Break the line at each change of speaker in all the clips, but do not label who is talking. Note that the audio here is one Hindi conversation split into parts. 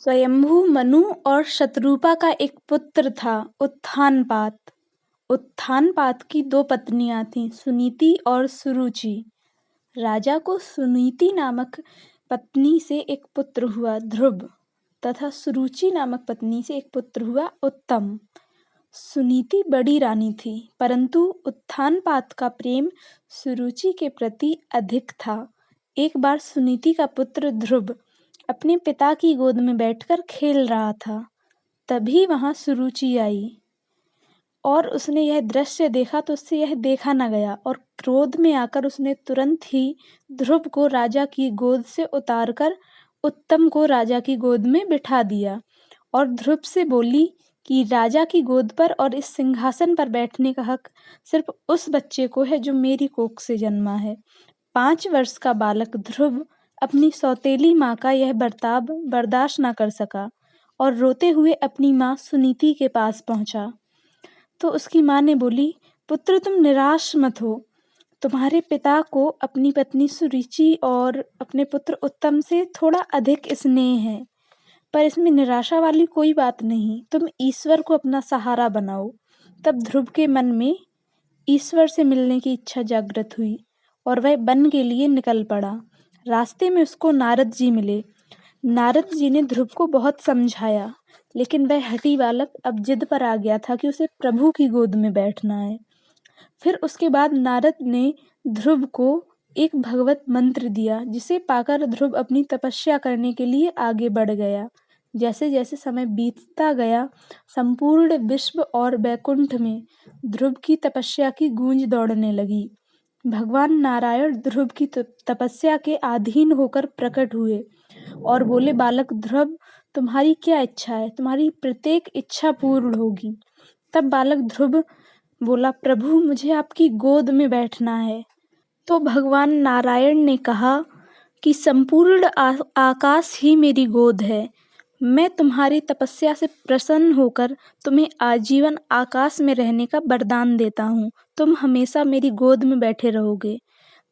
स्वयंभू मनु और शतरूपा का एक पुत्र था उत्थानपाद। उत्थानपाद की दो पत्नियां थीं, सुनीति और सुरुचि। राजा को सुनीति नामक पत्नी से एक पुत्र हुआ ध्रुव तथा सुरुचि नामक पत्नी से एक पुत्र हुआ उत्तम। सुनीति बड़ी रानी थी, परंतु उत्थानपाद का प्रेम सुरुचि के प्रति अधिक था। एक बार सुनीति का पुत्र ध्रुव अपने पिता की गोद में बैठकर खेल रहा था। तभी वहां सुरुचि आई और उसने यह दृश्य देखा तो उससे यह देखा न गया और क्रोध में आकर उसने तुरंत ही ध्रुव को राजा की गोद से उतारकर उत्तम को राजा की गोद में बिठा दिया और ध्रुव से बोली कि राजा की गोद पर और इस सिंहासन पर बैठने का हक सिर्फ उस बच्चे को है जो मेरी कोख से जन्मा है। 5 वर्ष का बालक ध्रुव अपनी सौतेली माँ का यह बर्ताव बर्दाश्त न कर सका और रोते हुए अपनी माँ सुनीति के पास पहुंचा। तो उसकी माँ ने बोली, पुत्र तुम निराश मत हो। तुम्हारे पिता को अपनी पत्नी सुरुचि और अपने पुत्र उत्तम से थोड़ा अधिक स्नेह है, पर इसमें निराशा वाली कोई बात नहीं। तुम ईश्वर को अपना सहारा बनाओ। तब ध्रुव के मन में ईश्वर से मिलने की इच्छा जागृत हुई और वह वन के लिए निकल पड़ा। रास्ते में उसको नारद जी मिले। नारद जी ने ध्रुव को बहुत समझाया, लेकिन वह हठी बालक अब जिद पर आ गया था कि उसे प्रभु की गोद में बैठना है। फिर उसके बाद नारद ने ध्रुव को एक भगवत मंत्र दिया, जिसे पाकर ध्रुव अपनी तपस्या करने के लिए आगे बढ़ गया। जैसे जैसे समय बीतता गया, संपूर्ण विश्व और वैकुंठ में ध्रुव की तपस्या की गूंज दौड़ने लगी। भगवान नारायण ध्रुव की तपस्या के अधीन होकर प्रकट हुए और बोले, बालक ध्रुव, तुम्हारी क्या इच्छा है? तुम्हारी प्रत्येक इच्छा पूर्ण होगी। तब बालक ध्रुव बोला, प्रभु मुझे आपकी गोद में बैठना है। तो भगवान नारायण ने कहा कि संपूर्ण आकाश ही मेरी गोद है। मैं तुम्हारी तपस्या से प्रसन्न होकर तुम्हें आजीवन आकाश में रहने का वरदान देता हूँ। तुम हमेशा मेरी गोद में बैठे रहोगे।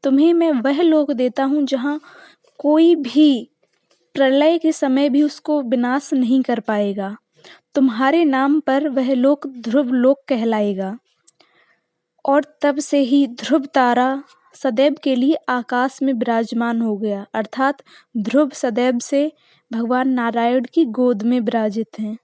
तुम्हें मैं वह लोक देता हूँ जहाँ कोई भी प्रलय के समय भी उसको विनाश नहीं कर पाएगा। तुम्हारे नाम पर वह लोक ध्रुव लोक कहलाएगा। और तब से ही ध्रुव तारा सदैव के लिए आकाश में विराजमान हो गया, अर्थात ध्रुव सदैव से भगवान नारायण की गोद में विराजित हैं।